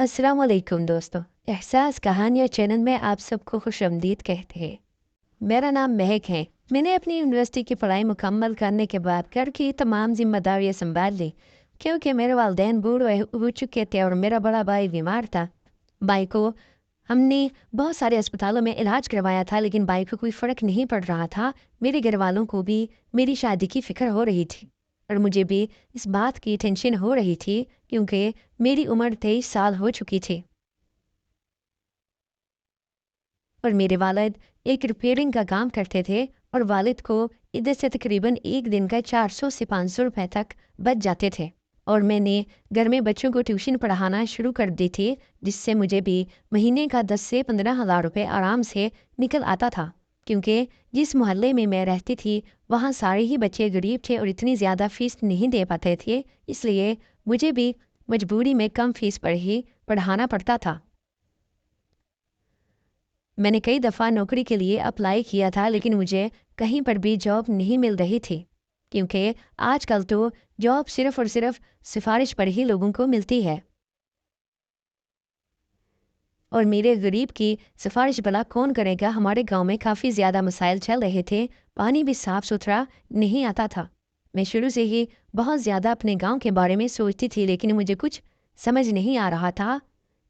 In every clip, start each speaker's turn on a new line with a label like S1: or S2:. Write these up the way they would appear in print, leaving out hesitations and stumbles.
S1: अस्सलाम वालेकुम दोस्तों। एहसास कहानियाँ चैनल में आप सबको खुशामदीद कहते हैं। मेरा नाम महक है। मैंने अपनी यूनिवर्सिटी की पढ़ाई मुकम्मल करने के बाद घर की तमाम जिम्मेदारियाँ संभाल ली, क्योंकि मेरे वालिदैन बूढ़े हो चुके थे और मेरा बड़ा भाई बीमार था। भाई को हमने बहुत सारे अस्पतालों में इलाज करवाया था, लेकिन भाई को कोई फ़र्क नहीं पड़ रहा था। मेरे घर वालों को भी मेरी शादी की फ़िक्र हो रही थी और मुझे भी इस बात की टेंशन हो रही थी, क्योंकि मेरी उम्र 23 साल हो चुकी थी और मेरे वालिद एक रिपेयरिंग का काम करते थे और वालिद को इधर से तकरीबन एक दिन का 400 से 500 रुपए तक बच जाते थे। और मैंने घर में बच्चों को ट्यूशन पढ़ाना शुरू कर दी थी, जिससे मुझे भी महीने का 10 से 15 हज़ार रुपये आराम से निकल आता था, क्योंकि जिस मोहल्ले में मैं रहती थी वहाँ सारे ही बच्चे गरीब थे और इतनी ज़्यादा फ़ीस नहीं दे पाते थे, इसलिए मुझे भी मजबूरी में कम फ़ीस पर ही पढ़ाना पड़ता था। मैंने कई दफ़ा नौकरी के लिए अप्लाई किया था, लेकिन मुझे कहीं पर भी जॉब नहीं मिल रही थी, क्योंकि आजकल तो जॉब सिर्फ़ और सिर्फ़ सिफ़ारिश पर ही लोगों को मिलती है और मेरे गरीब की सिफ़ारिश भला कौन करेगा। हमारे गांव में काफ़ी ज़्यादा मसाइल चल रहे थे, पानी भी साफ़ सुथरा नहीं आता था। मैं शुरू से ही बहुत ज़्यादा अपने गांव के बारे में सोचती थी, लेकिन मुझे कुछ समझ नहीं आ रहा था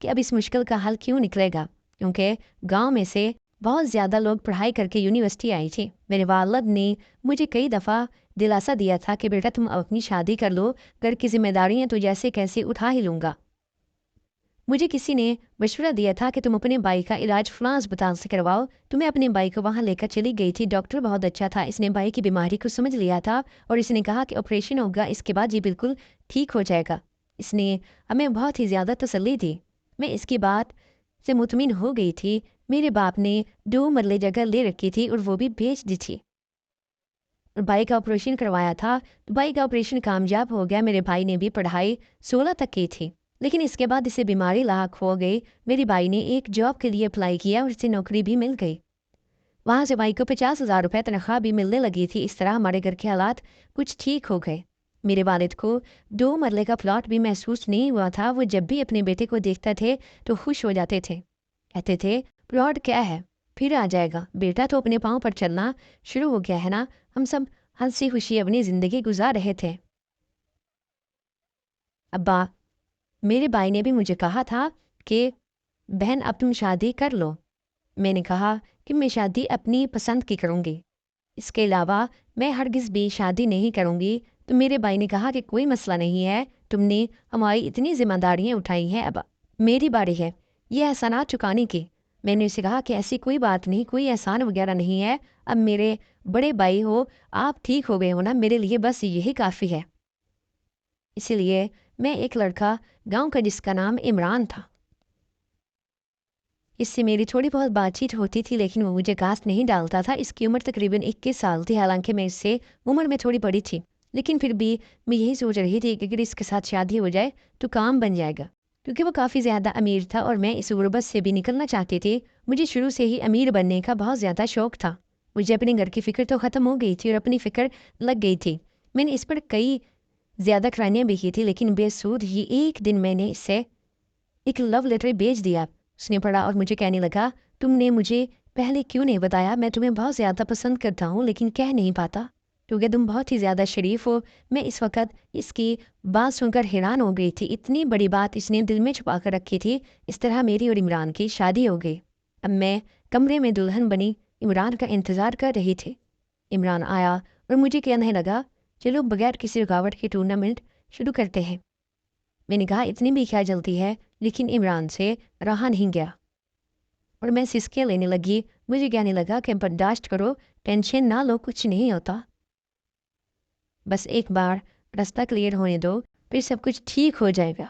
S1: कि अब इस मुश्किल का हल क्यों निकलेगा, क्योंकि गांव में से बहुत ज़्यादा लोग पढ़ाई करके यूनिवर्सिटी आई थी। मेरे वालिद ने मुझे कई दफ़ा दिलासा दिया था कि बेटा तुम अपनी शादी कर लो, घर की जिम्मेदारियाँ तो जैसे कैसे उठा ही लूँगा। मुझे किसी ने मशवरा दिया था कि तुम अपने भाई का इलाज फलां अस्पताल से करवाओ। तो मैं अपने भाई को वहाँ लेकर चली गई थी। डॉक्टर बहुत अच्छा था, इसने भाई की बीमारी को समझ लिया था और इसने कहा कि ऑपरेशन होगा, इसके बाद ये बिल्कुल ठीक हो जाएगा। इसने हमें बहुत ही ज़्यादा तसल्ली दी। मैं इसकी बात से मुतमिन हो गई थी। मेरे बाप ने 2 मरले जगह ले रखी थी और वो भी बेच दी थी और भाई का ऑपरेशन करवाया था, तो भाई का ऑपरेशन कामयाब हो गया। मेरे भाई ने भी पढ़ाई 16 तक की थी, लेकिन इसके बाद इसे बीमारी लाक हो गई। मेरे भाई ने एक जॉब के लिए अप्लाई किया और इसे नौकरी भी मिल गई। वहाँ से भाई को 50,000 रुपये तनख्वाह भी मिलने लगी थी। इस तरह हमारे घर के हालात कुछ ठीक हो गए। मेरे वालिद को 2 मरले का प्लॉट भी महसूस नहीं हुआ था। वो जब भी अपने बेटे को देखते थे तो खुश हो जाते थे, कहते थे प्लॉट क्या है, फिर आ जाएगा, बेटा तो अपने पाँव पर चलना शुरू हो गया है ना। हम सब हंसी खुशी अपनी ज़िंदगी गुजार रहे थे। अब्बा, मेरे भाई ने भी मुझे कहा था कि बहन अब तुम शादी कर लो। मैंने कहा कि मैं शादी अपनी पसंद की करूँगी, इसके अलावा मैं हरगिज़ भी शादी नहीं करूँगी। तो मेरे भाई ने कहा कि कोई मसला नहीं है, तुमने हमारी इतनी जिम्मेदारियाँ उठाई हैं, अब मेरी बारी है ये एहसानात चुकाने की। मैंने उसे कहा कि ऐसी कोई बात नहीं, कोई एहसान वगैरह नहीं है। अब मेरे बड़े भाई हो, आप ठीक हो गए हो ना, मेरे लिए बस यही काफ़ी है। इसीलिए मैं एक लड़का गांव का जिसका नाम इमरान था, इससे मेरी थोड़ी बहुत बातचीत होती थी, लेकिन वो मुझे घास नहीं डालता था। इसकी उम्र तकरीबन 21 साल थी, हालांकि मैं इससे उम्र में थोड़ी बड़ी थी, लेकिन फिर भी मैं यही सोच रही थी कि अगर इसके साथ शादी हो जाए तो काम बन जाएगा, क्योंकि वो काफ़ी ज़्यादा अमीर था और मैं इस गुर्बत से भी निकलना चाहती थी। मुझे शुरू से ही अमीर बनने का बहुत ज़्यादा शौक था। मुझे अपने घर की फ़िक्र तो ख़त्म हो गई थी और अपनी फ़िक्र लग गई थी। मैंने इस पर कई ज़्यादा करानियाँ भी की थी, लेकिन बेसूद ही एक दिन मैंने इससे एक लव लेटर भेज दिया। उसने पढ़ा और मुझे कहने लगा, तुमने मुझे पहले क्यों नहीं बताया, मैं तुम्हें बहुत ज़्यादा पसंद करता हूँ लेकिन कह नहीं पाता, क्योंकि तुम बहुत ही ज़्यादा शरीफ हो। मैं इस वक्त इसकी बात सुनकर हैरान हो गई थी। इतनी बड़ी बात इसने दिल में छुपा कर रखी थी। इस तरह मेरी और इमरान की शादी हो गई। अब मैं कमरे में दुल्हन बनी इमरान का इंतज़ार कर रही थी। इमरान आया और मुझे कहने लगा, चलो बगैर किसी रुकावट के टूर्नामेंट शुरू करते हैं। मैंने कहा इतनी भी क्या जल्दी है, लेकिन इमरान से रहा नहीं गया और मैं सिसके लेने लगी। मुझे कहने लगा कि बर्दाश्त करो, टेंशन ना लो, कुछ नहीं होता, बस एक बार रास्ता क्लियर होने दो, फिर सब कुछ ठीक हो जाएगा।